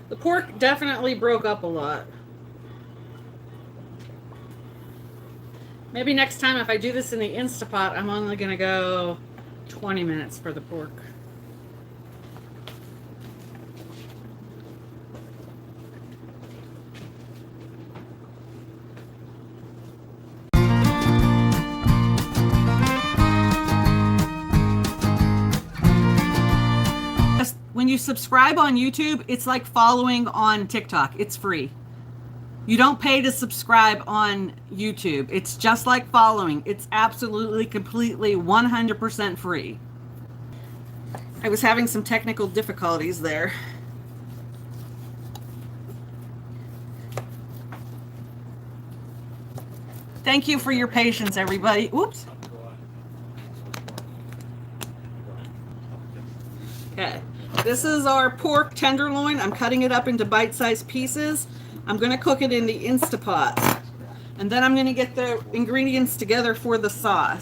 The pork definitely broke up a lot. Maybe next time if I do this in the Insta Pot, I'm only going to go 20 minutes for the pork. When you subscribe on YouTube, it's like following on TikTok. It's free. You don't pay to subscribe on YouTube. It's just like following. It's absolutely, completely, 100% free. I was having some technical difficulties there. Thank you for your patience, everybody. Oops. Okay. This is our pork tenderloin. I'm cutting it up into bite-sized pieces. I'm going to cook it in the Insta Pot. And then I'm going to get the ingredients together for the sauce.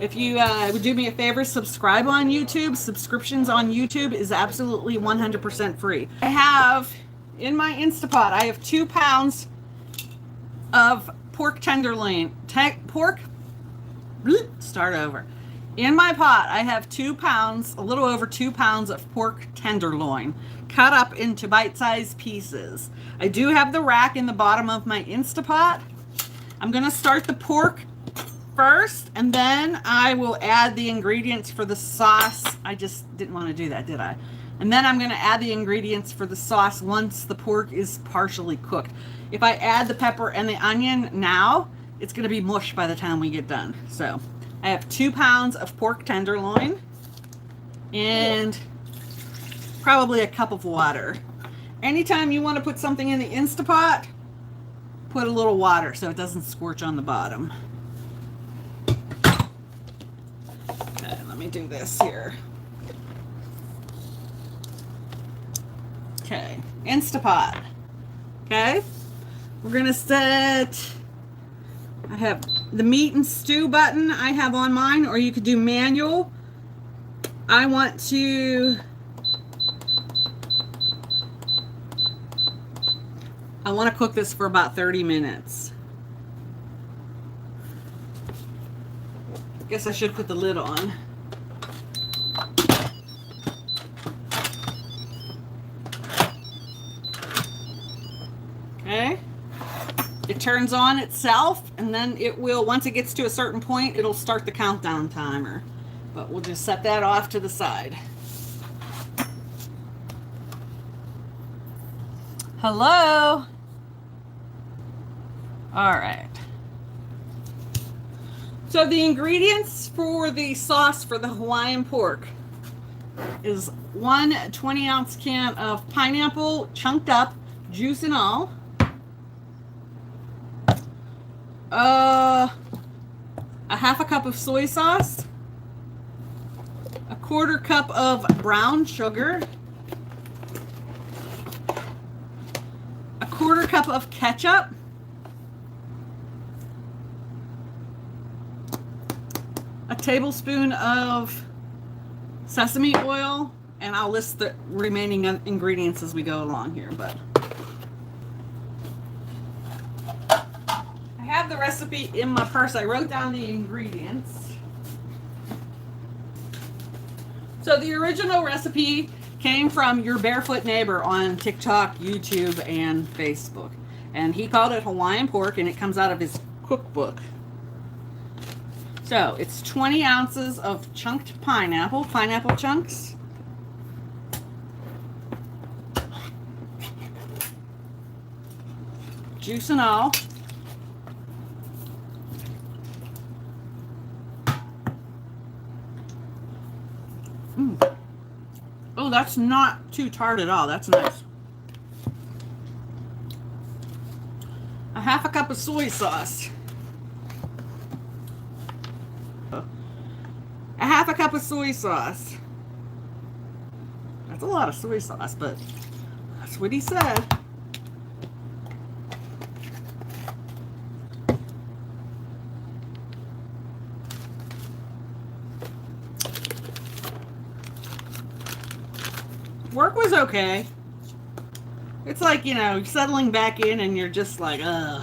If you would do me a favor, subscribe on YouTube. Subscriptions on YouTube is absolutely 100% free. I have, in my Insta Pot, I have 2 pounds of pork tenderloin. Start over. In my pot, I have 2 pounds, a little over 2 pounds of pork tenderloin cut up into bite-sized pieces. I do have the rack in the bottom of my Insta Pot. I'm going to start the pork first, and then I will add the ingredients for the sauce. I just didn't want to do that, did I? And then I'm going to add the ingredients for the sauce once the pork is partially cooked. If I add the pepper and the onion now, it's going to be mush by the time we get done. So I have 2 pounds of pork tenderloin and probably a cup of water. Anytime you want to put something in the Insta Pot, put a little water so it doesn't scorch on the bottom. Let me do this here. Okay, Insta Pot. Okay, we're gonna set, I have the meat and stew button I have on mine, or you could do manual. I want to cook this for about 30 minutes. Guess I should put the lid on. Okay, it turns on itself, and then it will, once it gets to a certain point, it'll start the countdown timer. But we'll just set that off to the side. Hello? All right. So the ingredients for the sauce for the Hawaiian pork is 1 20-ounce can of pineapple, chunked up, juice and all. A half a cup of soy sauce, a 1/4 cup of brown sugar, a 1/4 cup of ketchup, a tablespoon of sesame oil, and I'll list the remaining ingredients as we go along here, but I have the recipe in my purse. I wrote down the ingredients. So the original recipe came from your barefoot neighbor on TikTok, YouTube, and Facebook. And he called it Hawaiian pork, and it comes out of his cookbook. So it's 20 ounces of chunked pineapple chunks. Juice and all. Oh, that's not too tart at all. That's nice. A half a cup of soy sauce. A half a cup of soy sauce. That's a lot of soy sauce, but that's what he said. Work was okay. It's like, you know, settling back in and you're just like, ugh.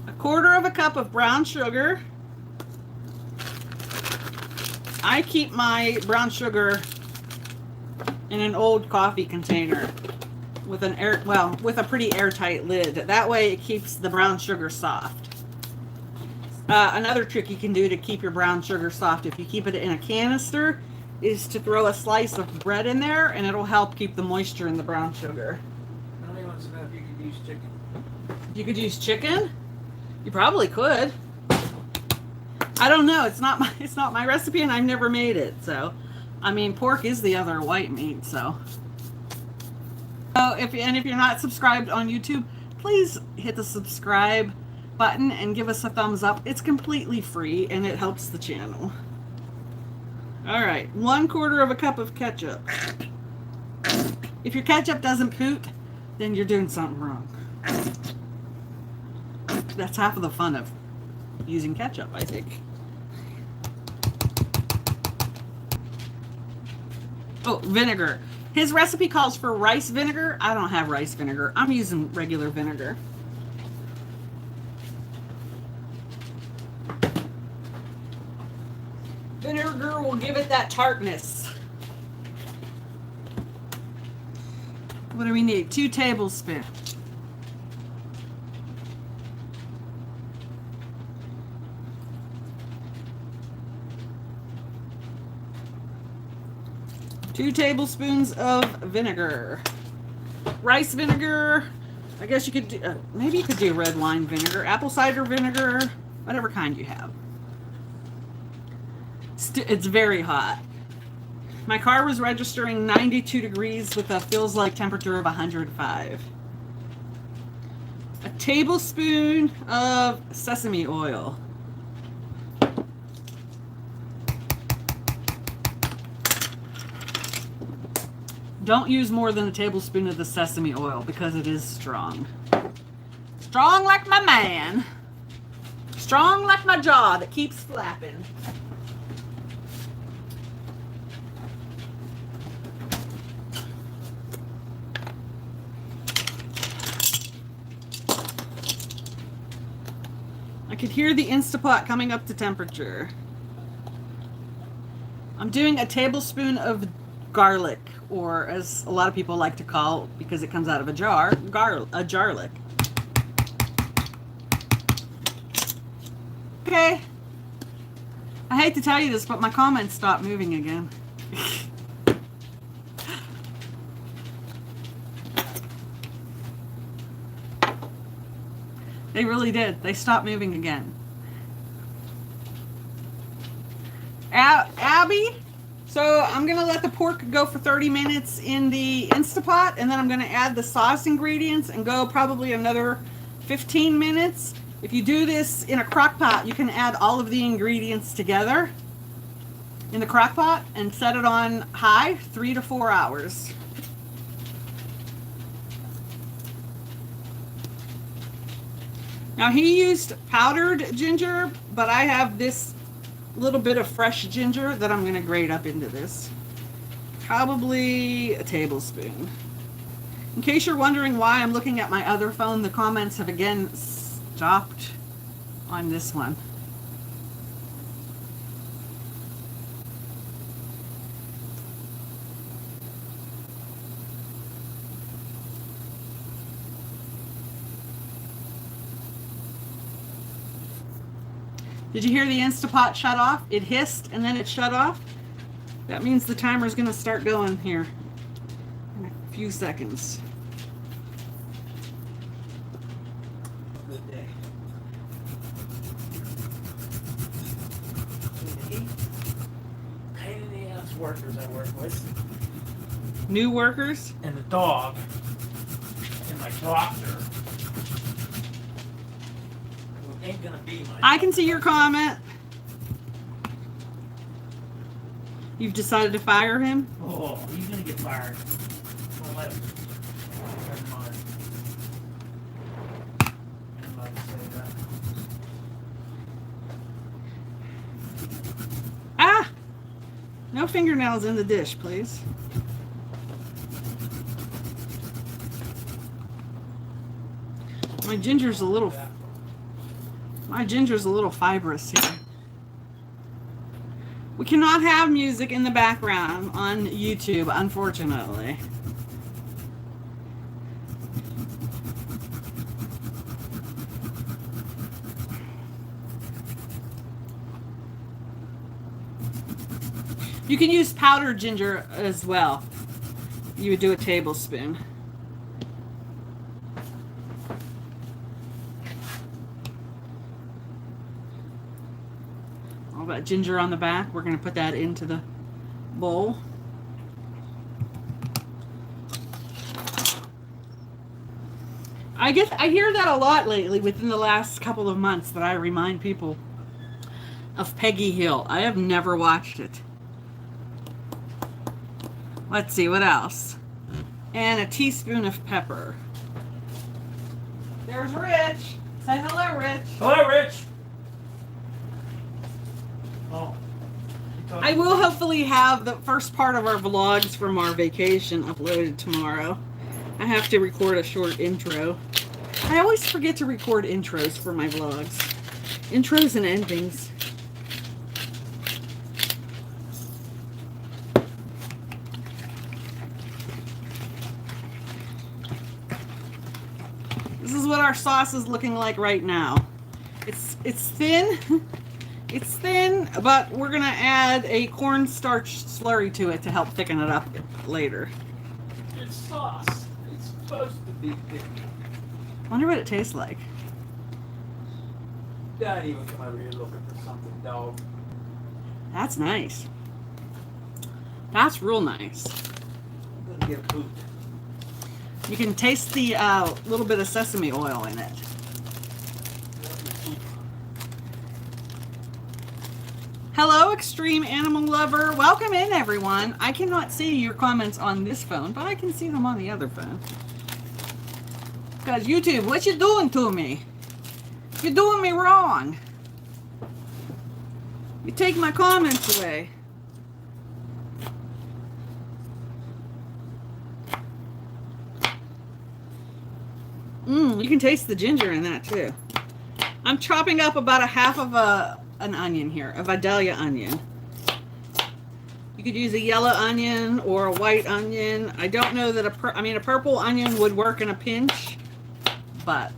A quarter of a cup of brown sugar. I keep my brown sugar in an old coffee container with with a pretty airtight lid. That way it keeps the brown sugar soft. Another trick you can do to keep your brown sugar soft if you keep it in a canister is to throw a slice of bread in there, and it'll help keep the moisture in the brown sugar. Nobody wants to know if you could use chicken. You could use chicken? You probably could. I don't know. It's not my recipe, and I've never made it. So, I mean, pork is the other white meat. So, if you're not subscribed on YouTube, please hit the subscribe button and give us a thumbs up. It's completely free and it helps the channel. All right, 1/4 of a cup of ketchup. If your ketchup doesn't poot, then you're doing something wrong. That's half of the fun of using ketchup, I think. Oh, vinegar. His recipe calls for rice vinegar. I don't have rice vinegar. I'm using regular vinegar. Vinegar will give it that tartness. What do we need? 2 tablespoons. Two tablespoons of vinegar. Rice vinegar. I guess you could do, maybe you could do red wine vinegar, apple cider vinegar, whatever kind you have. It's very hot. My car was registering 92 degrees with a feels like temperature of 105. A tablespoon of sesame oil. Don't use more than a tablespoon of the sesame oil because it is strong. Strong like my man. Strong like my jaw that keeps flapping. I could hear the Insta Pot coming up to temperature. I'm doing a tablespoon of garlic, or as a lot of people like to call, because it comes out of a jar, a jarlic. Okay. I hate to tell you this, but my comments stopped moving again. They really did. They stopped moving again. Abby, so I'm going to let the pork go for 30 minutes in the Insta Pot, and then I'm going to add the sauce ingredients and go probably another 15 minutes. If you do this in a crock pot, you can add all of the ingredients together in the crock pot and set it on high 3 to 4 hours. Now he used powdered ginger, but I have this little bit of fresh ginger that I'm going to grate up into this. Probably a tablespoon. In case you're wondering why I'm looking at my other phone, the comments have again stopped on this one. Did you hear the Insta Pot shut off? It hissed and then it shut off. That means the timer is going to start going here in a few seconds. Good day. Pain in the ass workers I work with. New workers? And the dog. And my doctor. ain't gonna be my. I can see your comment. You've decided to fire him? Oh, he's gonna get fired. Don't let him. Never mind. I'm allowed to say that. Ah! No fingernails in the dish, please. My ginger's a little fibrous here. We cannot have music in the background on YouTube, unfortunately. You can use powdered ginger as well. You would do a tablespoon. All that ginger on the back, we're going to put that into the bowl. I hear that a lot lately within the last couple of months, that I remind people of Peggy Hill. I have never watched it. Let's see, what else? And a teaspoon of pepper. There's Rich. Say hello, Rich. Hello, Rich. Oh. I will hopefully have the first part of our vlogs from our vacation uploaded tomorrow. I have to record a short intro. I always forget to record intros for my vlogs. Intros and endings. This is what our sauce is looking like right now. It's thin. It's thin, but we're gonna add a cornstarch slurry to it to help thicken it up later. It's sauce. It's supposed to be thick. Wonder what it tastes like. Don't even come over here looking for something, dog. That's nice. That's real nice. I'm gonna get pooped. You can taste the little bit of sesame oil in it. Hello, extreme animal lover. Welcome in, everyone. I cannot see your comments on this phone, but I can see them on the other phone. Because YouTube, what you doing to me? You're doing me wrong. You take my comments away. You can taste the ginger in that too. I'm chopping up about a half of an onion here, a Vidalia onion. You could use a yellow onion or a white onion. I don't know that a purple onion would work in a pinch, but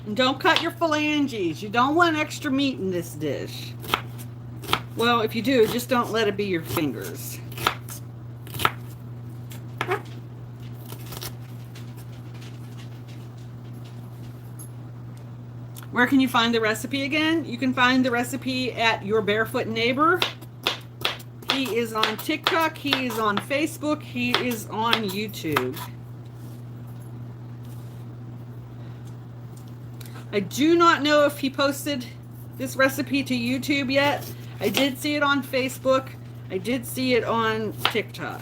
and don't cut your phalanges. You don't want extra meat in this dish. Well, if you do, just don't let it be your fingers. Where can you find the recipe again? You can find the recipe at Your Barefoot Neighbor. He is on TikTok. He is on Facebook. He is on YouTube. I do not know if he posted this recipe to YouTube yet. I did see it on Facebook. I did see it on TikTok.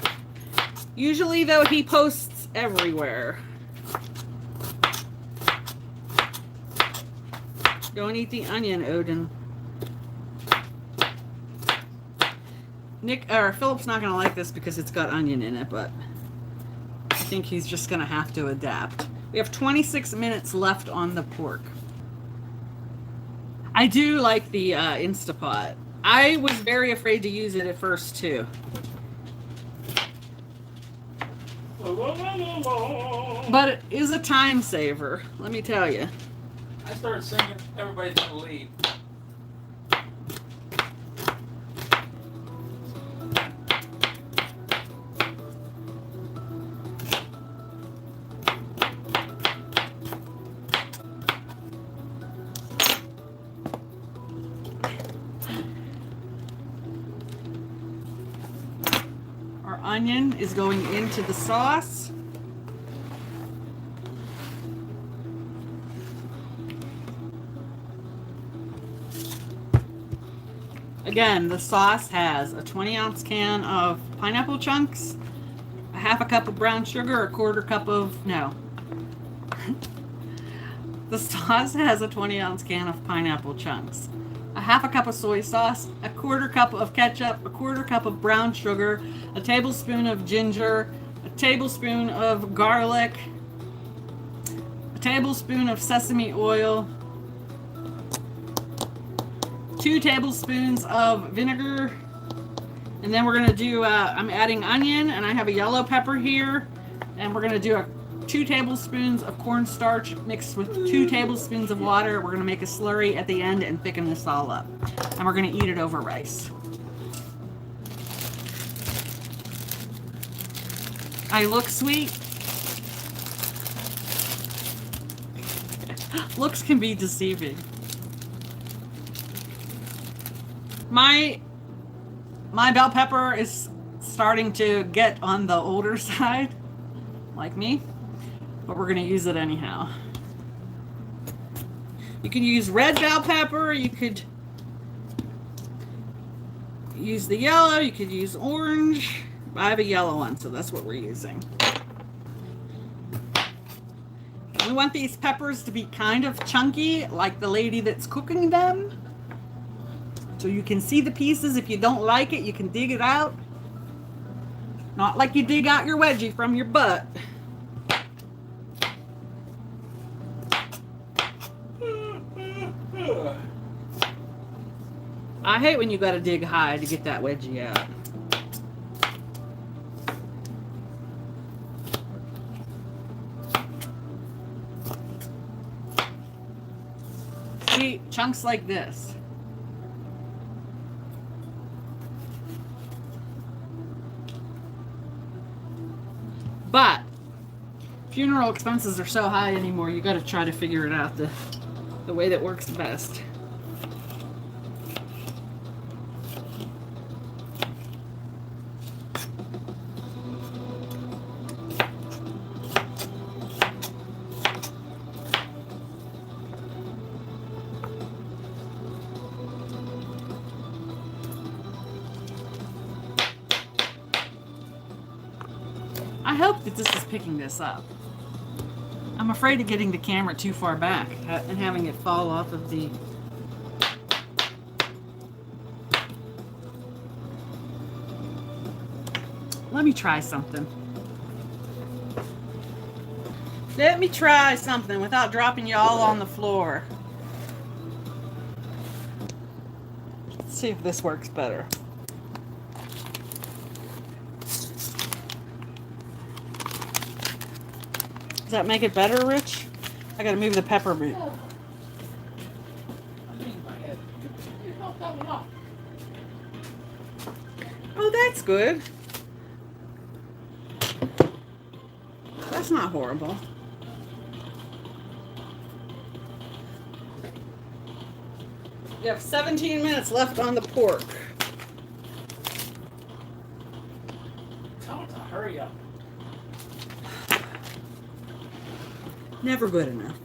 Usually, though, he posts everywhere. Don't eat the onion, Odin. Philip's not going to like this because it's got onion in it, but I think he's just going to have to adapt. We have 26 minutes left on the pork. I do like the Insta Pot. I was very afraid to use it at first, too. But it is a time saver, let me tell you. I started singing, everybody's gonna leave. onion is going into the sauce. Again, the sauce has a 20-ounce can of pineapple chunks, a half a cup of brown sugar, a quarter cup of, no. The sauce has a 20-ounce can of pineapple chunks, a half a cup of soy sauce, a quarter cup of ketchup, a quarter cup of brown sugar, a tablespoon of ginger, a tablespoon of garlic, a tablespoon of sesame oil, 2 tablespoons of vinegar, and then we're going to do, I'm adding onion, and I have a yellow pepper here, and we're going to do 2 tablespoons of cornstarch mixed with 2 tablespoons of water. We're going to make a slurry at the end and thicken this all up, and we're going to eat it over rice. I look sweet. Looks can be deceiving. My bell pepper is starting to get on the older side, like me, but we're gonna use it anyhow. You can use red bell pepper, you could use the yellow, you could use orange. I have a yellow one, so that's what we're using. We want these peppers to be kind of chunky, like the lady that's cooking them. So you can see the pieces. If you don't like it, you can dig it out. Not like you dig out your wedgie from your butt. I hate when you gotta dig high to get that wedgie out. See, chunks like this. But funeral expenses are so high anymore, you got to try to figure it out the way that works best. I hope that this is picking this up. I'm afraid of getting the camera too far back and having it fall off of the... Let me try something. Let me try something without dropping you all on the floor. Let's see if this works better. Does that make it better, Rich? I gotta move the pepper root. Oh, that's good. That's not horrible. You have 17 minutes left on the pork. Tell them to hurry up. Never good enough.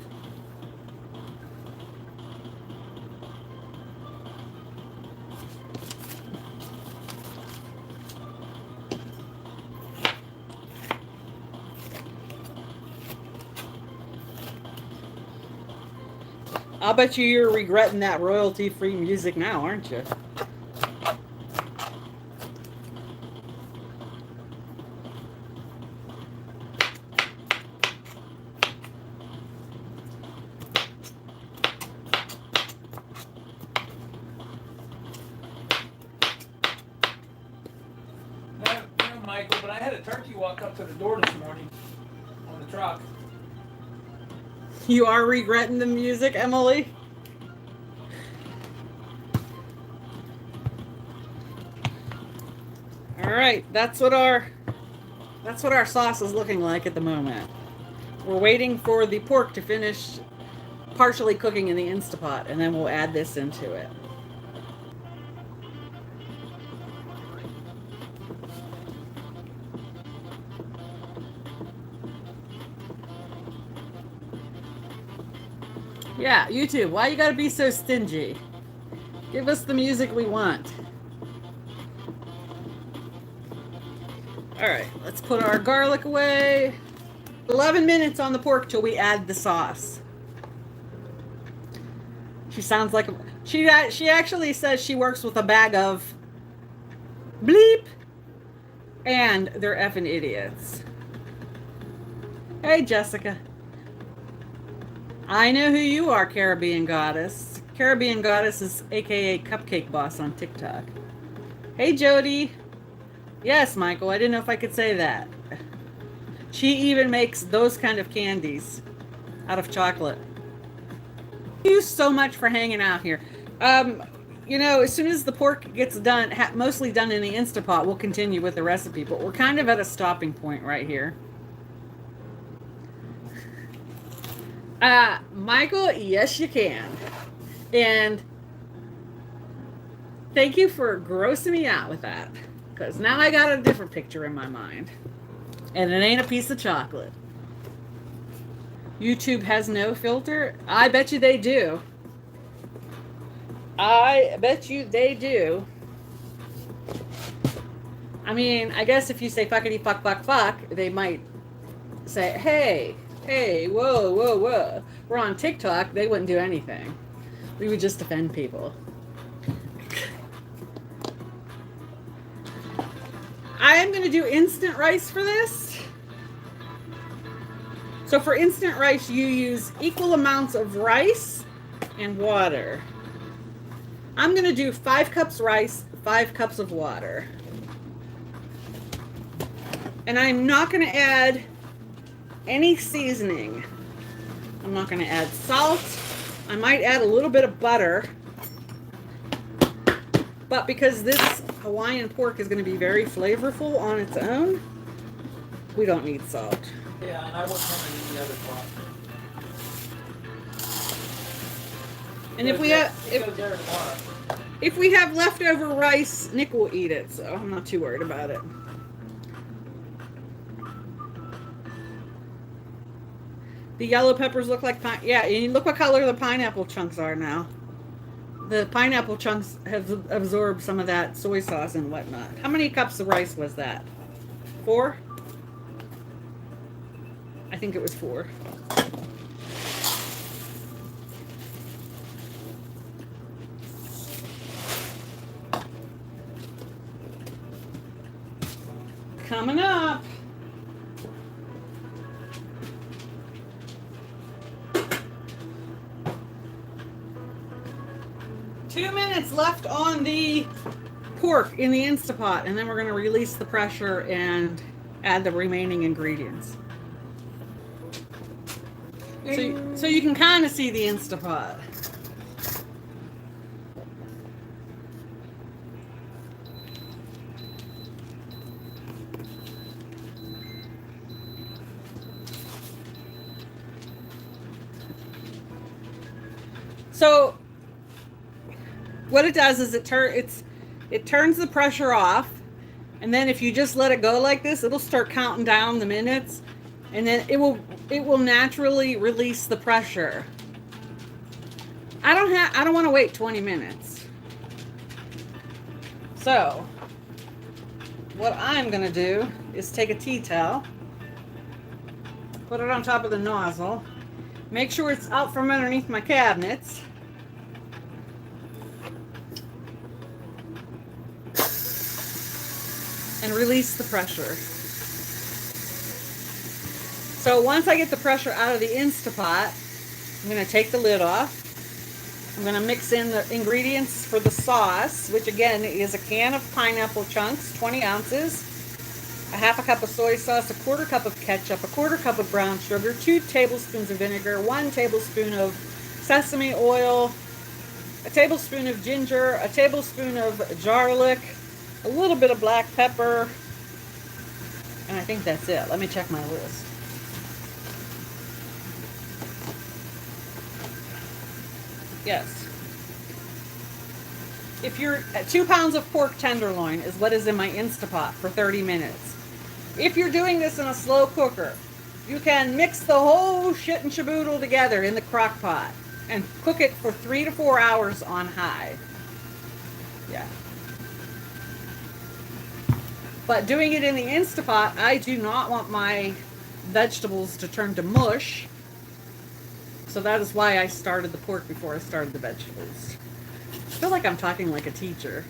I'll bet you're regretting that royalty-free music now, aren't you? Michael, but I had a turkey walk up to the door this morning on the truck. You are regretting the music, Emily? All right, that's what our sauce is looking like at the moment. We're waiting for the pork to finish partially cooking in the Insta Pot, and then we'll add this into it. Yeah, YouTube, why you gotta be so stingy? Give us the music we want. All right, let's put our garlic away. 11 minutes on the pork till we add the sauce. She sounds like she actually says she works with a bag of bleep, and they're effing idiots. Hey, Jessica. I know who you are, Caribbean Goddess. Caribbean Goddess is aka Cupcake Boss on TikTok. Hey, Jody. Yes, Michael, I didn't know if I could say that. She even makes those kind of candies out of chocolate. Thank you so much for hanging out here. You know, as soon as the pork gets done, mostly done in the Insta Pot, we'll continue with the recipe, but we're kind of at a stopping point right here. Michael, yes you can. And thank you for grossing me out with that, because now I got a different picture in my mind. And it ain't a piece of chocolate. YouTube has no filter? I bet you they do. I bet you they do. I mean, I guess if you say fuckity fuck fuck fuck, they might say, hey, whoa. We're on TikTok. They wouldn't do anything. We would just offend people. I am going to do instant rice for this. So for instant rice, you use equal amounts of rice and water. I'm going to do 5 cups rice, 5 cups of water. And I'm not going to add any seasoning. I'm not going to add salt. I might add a little bit of butter. But because this Hawaiian pork is going to be very flavorful on its own, we don't need salt. Yeah, and I wouldn't have any other pot. And if we have leftover rice, Nick will eat it, so I'm not too worried about it. The yellow peppers look like yeah, and look what color the pineapple chunks are now. The pineapple chunks have absorbed some of that soy sauce and whatnot. How many cups of rice was that? 4? I think it was 4. Coming up. Two minutes left on the pork in the Insta Pot, and then we're going to release the pressure and add the remaining ingredients. So you can kind of see the Insta Pot. So what it does is it turns the pressure off, and then if you just let it go like this, it'll start counting down the minutes, and then it will naturally release the pressure. I don't want to wait 20 minutes. So what I'm gonna do is take a tea towel, put it on top of the nozzle, make sure it's out from underneath my cabinets. And release the pressure. So once I get the pressure out of the Insta Pot, I'm going to take the lid off. I'm going to mix in the ingredients for the sauce, which again is a can of pineapple chunks, 20 ounces, a half a cup of soy sauce, a quarter cup of ketchup, a quarter cup of brown sugar, 2 tablespoons of vinegar, 1 tablespoon of sesame oil, a tablespoon of ginger, a tablespoon of garlic, a little bit of black pepper, and I think that's it. Let me check my list. Yes. If you're 2 pounds of pork tenderloin is what is in my Insta Pot for 30 minutes. If you're doing this in a slow cooker, you can mix the whole shit and shaboodle together in the crock pot. and cook it for 3 to 4 hours on high. Yeah. But doing it in the Insta Pot, I do not want my vegetables to turn to mush. So that is why I started the pork before I started the vegetables. I feel like I'm talking like a teacher.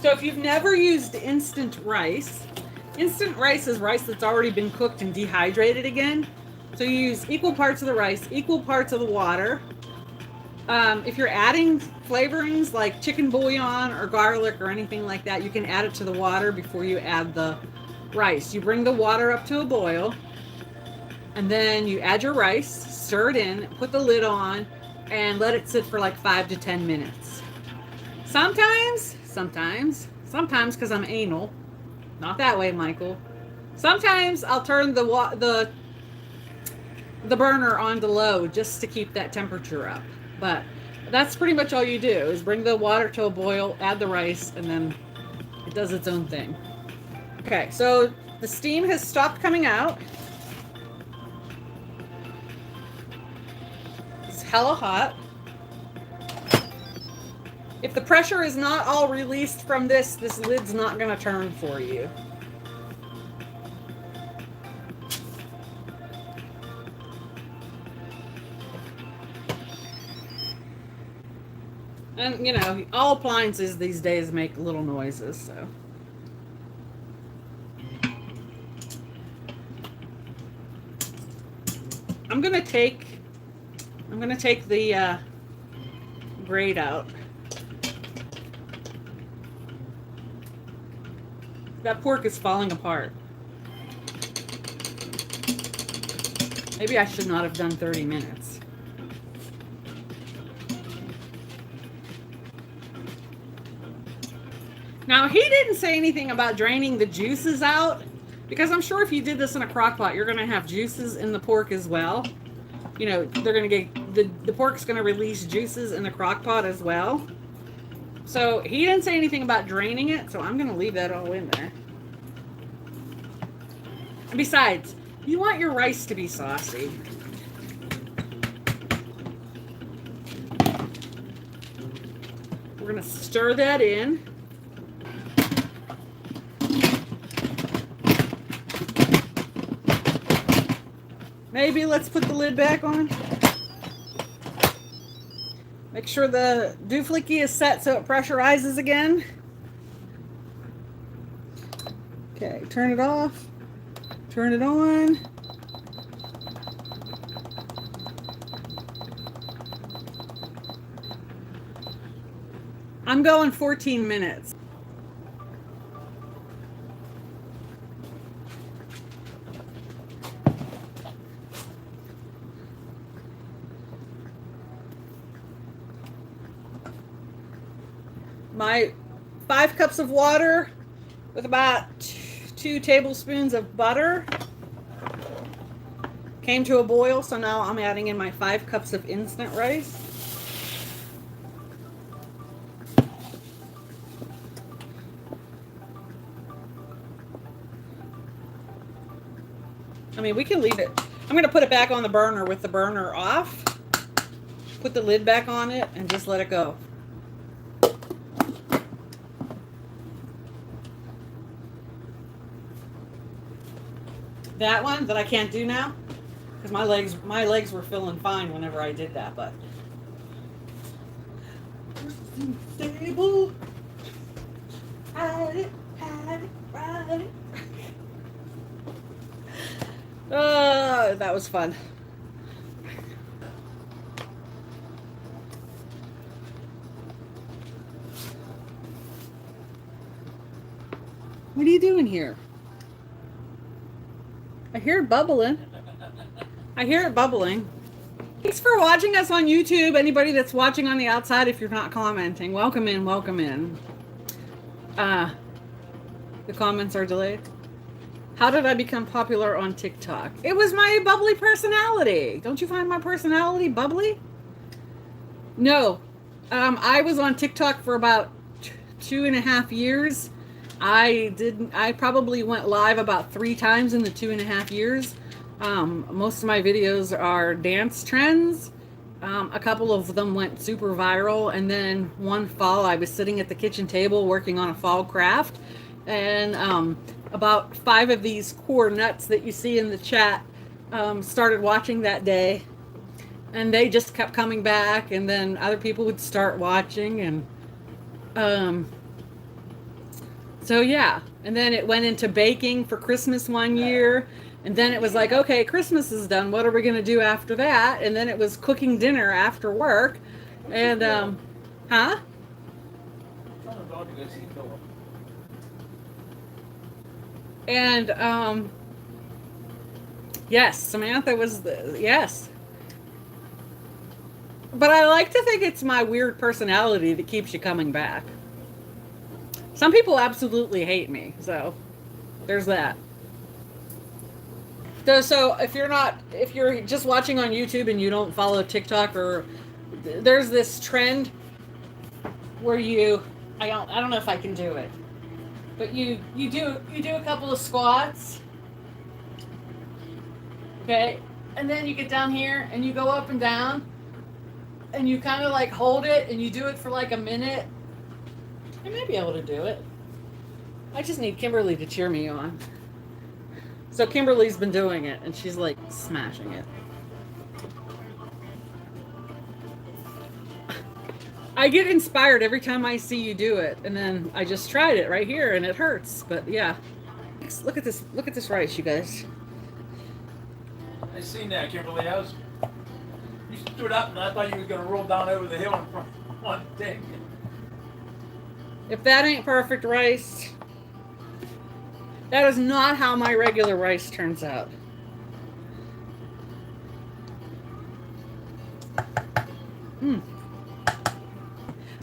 So if you've never used instant rice is rice that's already been cooked and dehydrated again. So you use equal parts of the rice, equal parts of the water. If you're adding flavorings like chicken bouillon or garlic or anything like that, you can add it to the water before you add the rice. You bring the water up to a boil, and then you add your rice, stir it in, put the lid on, and let it sit for like 5 to 10 minutes. Sometimes, because I'm anal, not that way, Michael. Sometimes I'll turn the burner on to low just to keep that temperature up. But that's pretty much all you do, is bring the water to a boil, add the rice, and then it does its own thing. Okay, so the steam has stopped coming out. It's hella hot. If the pressure is not all released from this lid's not going to turn for you. And, you know, all appliances these days make little noises, so. I'm gonna take the grate out. That pork is falling apart. Maybe I should not have done 30 minutes. Now, he didn't say anything about draining the juices out, because I'm sure if you did this in a crock pot, you're going to have juices in the pork as well. You know, they're going to get, the pork's going to release juices in the crock pot as well. So he didn't say anything about draining it, so I'm going to leave that all in there. And besides, you want your rice to be saucy. We're going to stir that in. Maybe let's put the lid back on. Make sure the doohickey is set so it pressurizes again. Okay, turn it off. Turn it on. I'm going 14 minutes. My 5 cups of water with about 2 tablespoons of butter came to a boil, so now I'm adding in my 5 cups of instant rice. I mean, we can leave it. I'm going to put it back on the burner with the burner off. Put the lid back on it and just let it go. That one that I can't do now because my legs were feeling fine whenever I did that, but stable. Ride it, ride it. That was fun. What are you doing here? I hear it bubbling. I hear it bubbling. Thanks for watching us on YouTube. Anybody that's watching on the outside, if you're not commenting, welcome in, welcome in. The comments are delayed. How did I become popular on TikTok? It was my bubbly personality. Don't you find my personality bubbly? No. I was on TikTok for about 2.5 years. I probably went live about 3 times in the 2.5 years. Most of my videos are dance trends. A couple of them went super viral, and then one fall I was sitting at the kitchen table working on a fall craft, and about 5 of these core nuts that you see in the chat started watching that day, and they just kept coming back, and then other people would start watching, and so yeah, and then it went into baking for Christmas one year. And then it was like, okay, Christmas is done. What are we going to do after that? And then it was cooking dinner after work. And, huh? And, yes, Samantha was, yes. But I like to think it's my weird personality that keeps you coming back. Some people absolutely hate me, so there's that. So if you're just watching on YouTube and you don't follow TikTok, or there's this trend where I don't know if I can do it, but you do a couple of squats, okay, and then you get down here and you go up and down, and you kind of like hold it and you do it for like a minute. I may be able to do it. I just need Kimberly to cheer me on. So Kimberly's been doing it, and she's like smashing it. I get inspired every time I see you do it, and then I just tried it right here, and it hurts. But yeah, look at this. Look at this rice, you guys. I seen that, Kimberly. You stood up, and I thought you were gonna roll down over the hill in front of one thing. If that ain't perfect rice. That is not how my regular rice turns out.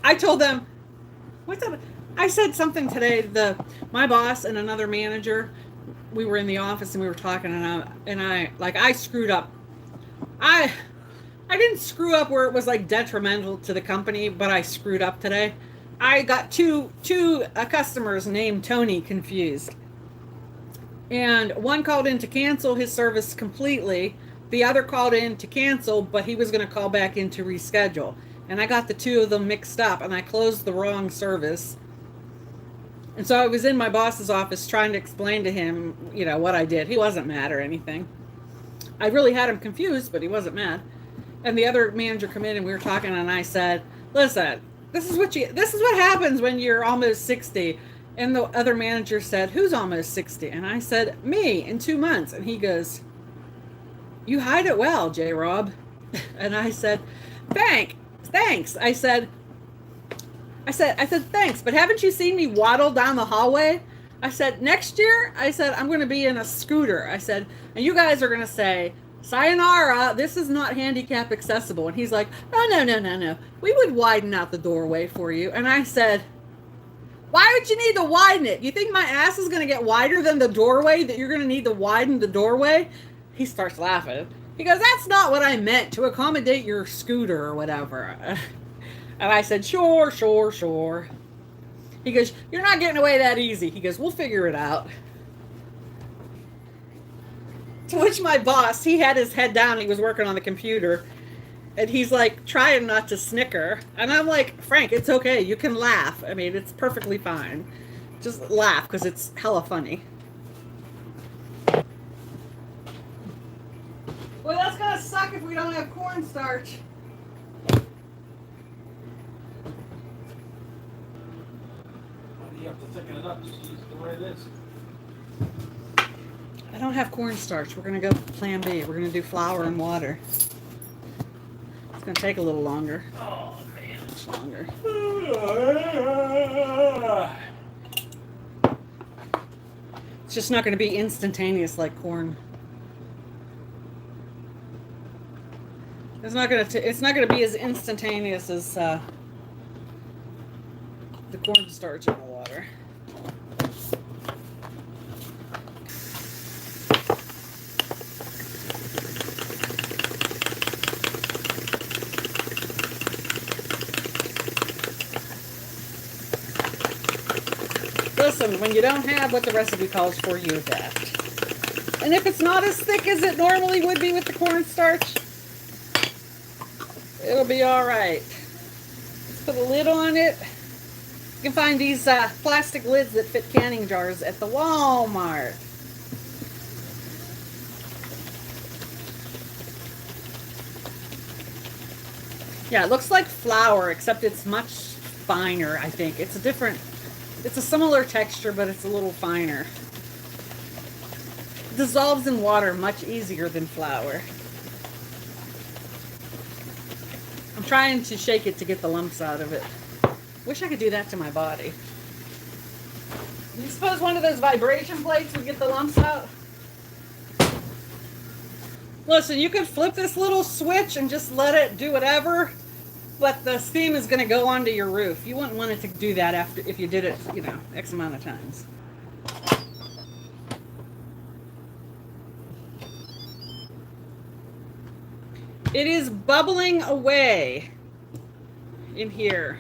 I told them, I said something today. My boss and another manager, we were in the office and we were talking, and I screwed up. I didn't screw up where it was like detrimental to the company, but I screwed up today. I got two customers named Tony confused. And one called in to cancel his service completely. The other called in to cancel, but he was going to call back in to reschedule. And I got the two of them mixed up, and I closed the wrong service. And so I was in my boss's office trying to explain to him, what I did. He wasn't mad or anything. I really had him confused, but he wasn't mad. And the other manager came in, and we were talking, and I said, listen, this is what happens when you're almost 60. And the other manager said, who's almost 60? And I said, me, in 2 months. And he goes, you hide it well, J-Rob. And I said, thanks. I said, thanks, but haven't you seen me waddle down the hallway? I said, next year, I'm going to be in a scooter. I said, and you guys are going to say, sayonara, this is not handicap accessible. And he's like, no. We would widen out the doorway for you. And I said, why would you need to widen it? You think my ass is going to get wider than the doorway, that you're going to need to widen the doorway? He starts laughing. He goes, that's not what I meant, to accommodate your scooter or whatever. And I said, sure. He goes, you're not getting away that easy. He goes, we'll figure it out. To which my boss, he had his head down. He was working on the computer. And he's like trying not to snicker. And I'm like, Frank, it's okay. You can laugh. I mean, it's perfectly fine. Just laugh because it's hella funny. Well, that's going to suck if we don't have cornstarch. You have to thicken it up just use the way it is. I don't have cornstarch. We're going to go plan B. We're going to do flour and water. It's going to take a little longer. Oh, man. It's longer. It's just not going to be instantaneous like corn. It's not going to be as instantaneous as the cornstarch in the water. Listen, when you don't have what the recipe calls for, use that. And if it's not as thick as it normally would be with the cornstarch, it'll be all right. Let's put a lid on it. You can find these plastic lids that fit canning jars at the Walmart. Yeah, it looks like flour, except it's much finer, I think. It's a similar texture, but it's a little finer. It dissolves in water much easier than flour. I'm trying to shake it to get the lumps out of it. Wish I could do that to my body. You suppose one of those vibration plates would get the lumps out? Listen, you could flip this little switch and just let it do whatever, but the steam is going to go onto your roof. You wouldn't want it to do that after if you did it, X amount of times. It is bubbling away in here.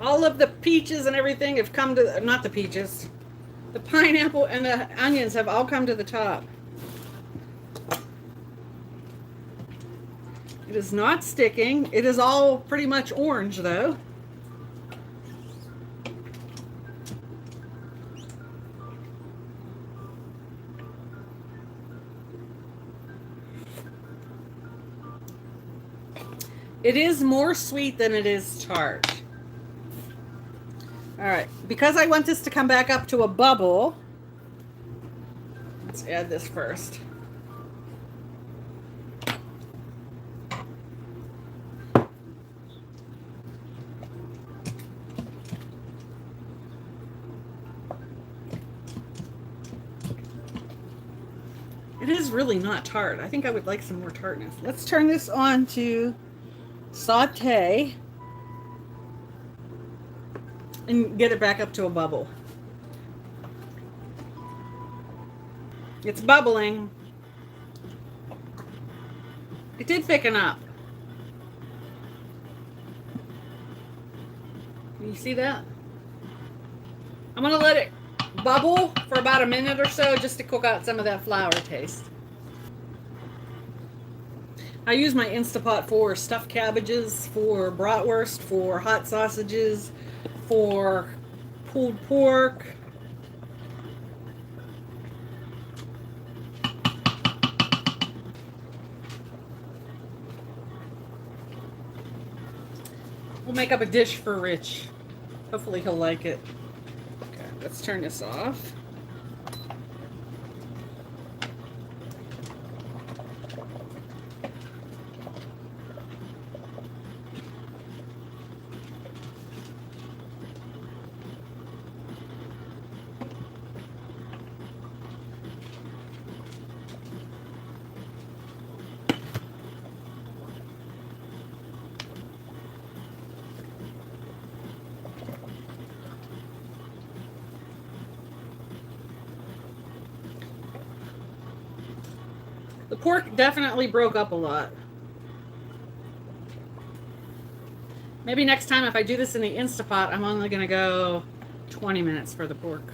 All of the peaches and everything have come to, not the peaches, the pineapple and the onions have all come to the top. It is not sticking. It is all pretty much orange though. It is more sweet than it is tart. All right, because I want this to come back up to a bubble, let's add this first. It is really not tart. I think I would like some more tartness. Let's turn this on to saute and get it back up to a bubble. It's bubbling. It did thicken up. Can you see that? I'm gonna let it bubble for about a minute or so just to cook out some of that flour taste. I use my Insta Pot for stuffed cabbages, for bratwurst, for hot sausages, for pulled pork. We'll make up a dish for Rich. Hopefully he'll like it. Okay, let's turn this off. The pork definitely broke up a lot. Maybe next time if I do this in the Insta Pot, I'm only going to go 20 minutes for the pork.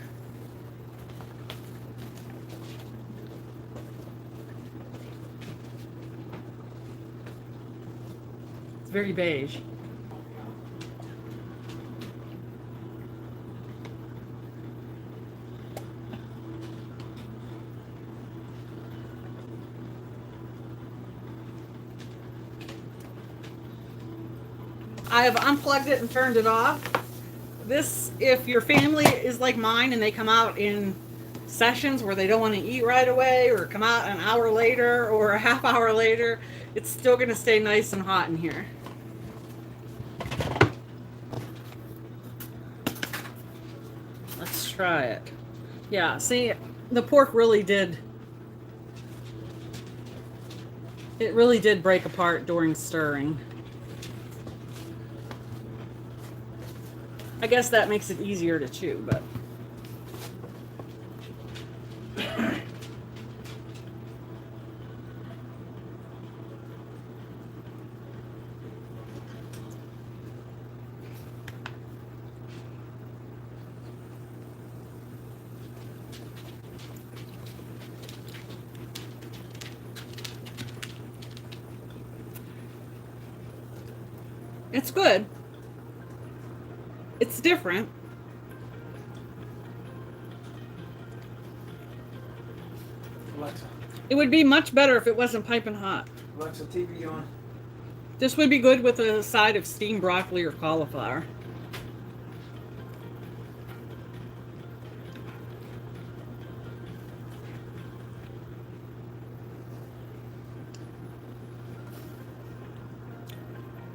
It's very beige. I have unplugged it and turned it off. This, if your family is like mine and they come out in sessions where they don't want to eat right away or come out an hour later or a half hour later, it's still going to stay nice and hot in here. Let's try it. Yeah, see, the pork really did, it really did break apart during stirring. I guess that makes it easier to chew, but It's good. It's different. Alexa, It would be much better if it wasn't piping hot. Alexa, TV on. This would be good with a side of steamed broccoli or cauliflower.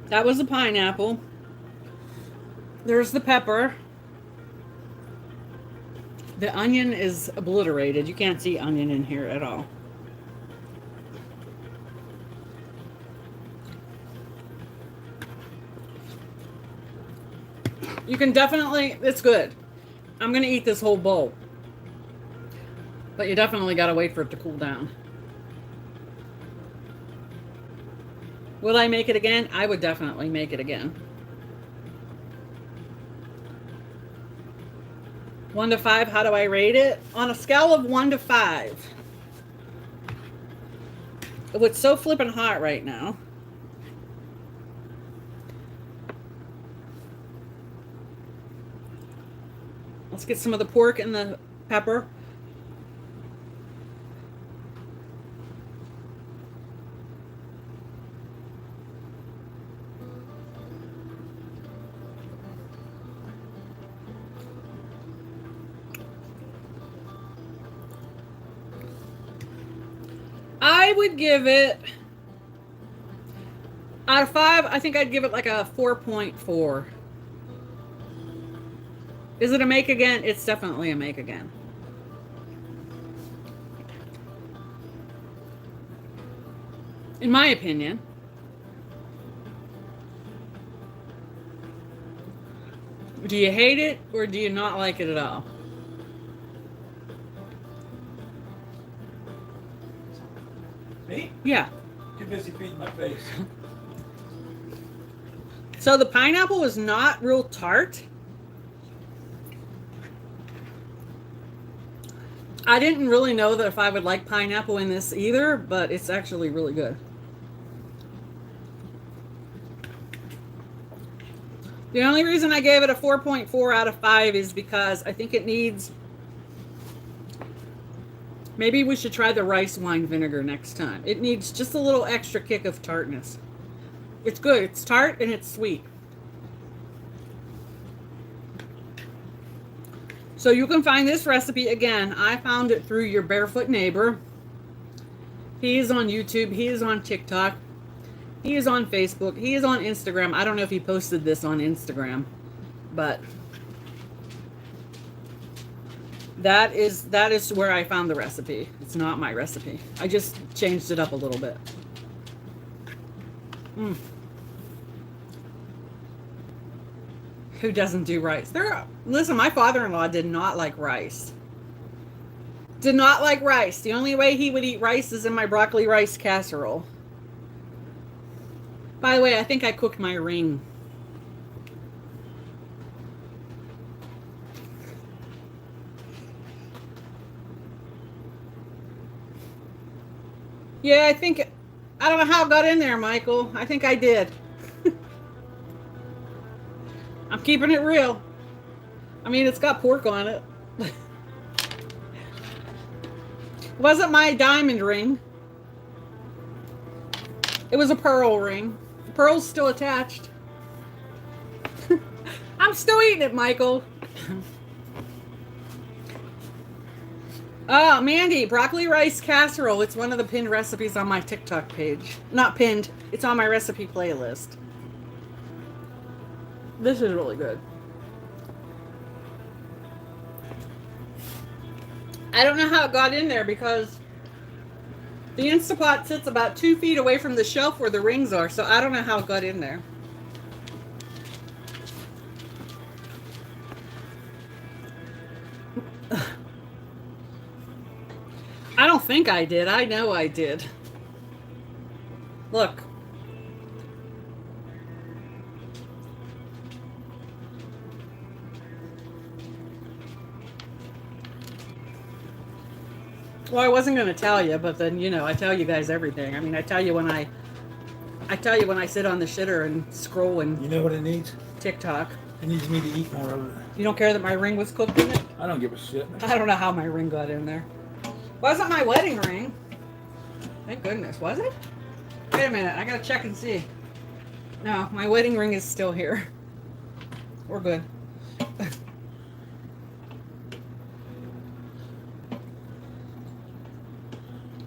That was the pineapple. There's the pepper. The onion is obliterated. You can't see onion in here at all. You can definitely, it's good. I'm going to eat this whole bowl. But you definitely got to wait for it to cool down. Will I make it again? I would definitely make it again. 1 to 5, how do I rate it? On a scale of 1 to 5. It's so flippin' hot right now. Let's get some of the pork and the pepper. I would give it, out of 5, I think I'd give it like a 4.4. Is it a make again? It's definitely a make again. In my opinion. Do you hate it or do you not like it at all? Me? Yeah. Too busy feeding my face. So the pineapple is not real tart. I didn't really know that if I would like pineapple in this either, but it's actually really good. The only reason I gave it a 4.4 out of 5 is because I think it needs... Maybe we should try the rice wine vinegar next time. It needs just a little extra kick of tartness. It's good. It's tart and it's sweet. So you can find this recipe again. I found it through your barefoot neighbor. He is on YouTube. He is on TikTok. He is on Facebook. He is on Instagram. I don't know if he posted this on Instagram, but that is where I found the recipe. It's not my recipe. I just changed it up a little bit. Who doesn't do rice? Listen, my father-in-law did not like rice. Did not like rice. The only way he would eat rice is in my broccoli rice casserole. By the way, I think I cooked my ring. Yeah, I don't know how it got in there, Michael. I think I did. I'm keeping it real. I mean, it's got pork on it. It wasn't my diamond ring. It was a pearl ring. The pearl's still attached. I'm still eating it, Michael. Oh, Mandy, broccoli rice casserole. It's one of the pinned recipes on my TikTok page. Not pinned. It's on my recipe playlist. This is really good. I don't know how it got in there because the Insta Pot sits about 2 feet away from the shelf where the rings are, so I don't know how it got in there. I don't think I did. I know I did. Look. Well, I wasn't going to tell you, but then, you know, I tell you guys everything. I mean, I tell you when I I tell you, when I sit on the shitter and scroll and You know what it needs? TikTok, It needs me to eat more of it. you don't care that my ring was cooked in it? I don't give a shit. I don't know how my ring got in there. Wasn't my wedding ring. Thank goodness. Was it? Wait a minute. I gotta check and see. No, my wedding ring is still here. We're good.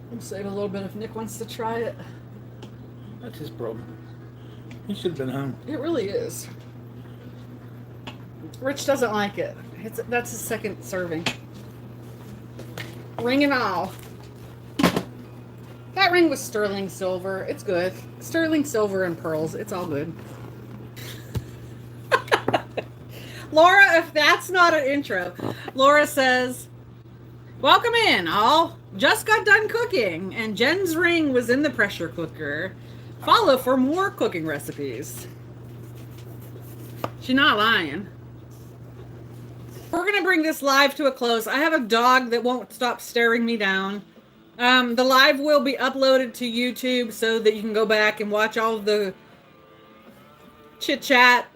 We'll save a little bit if Nick wants to try it. That's his problem. He should have been home. It really is. Rich doesn't like it. That's his second serving. Ring and all. That ring was sterling silver. It's good. Sterling silver and pearls. It's all good. Laura, if that's not an intro. Laura says, welcome in, all. Just got done cooking, and Jen's ring was in the pressure cooker. Follow for more cooking recipes. She's not lying. We're going to bring this live to a close. I have a dog that won't stop staring me down. The live will be uploaded to YouTube so that you can go back and watch all of the chit-chat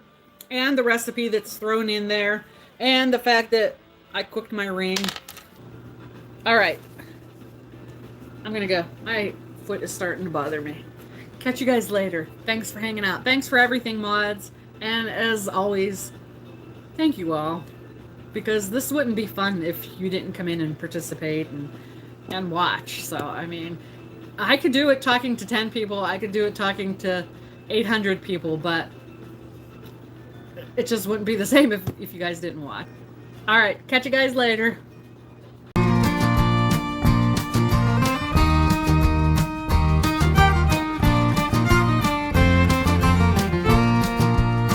and the recipe that's thrown in there and the fact that I cooked my ring. All right. I'm going to go. My foot is starting to bother me. Catch you guys later. Thanks for hanging out. Thanks for everything, mods. And as always, thank you all. Because this wouldn't be fun if you didn't come in and participate and watch. So, I mean, I could do it talking to 10 people. I could do it talking to 800 people, but it just wouldn't be the same if you guys didn't watch. All right, catch you guys later.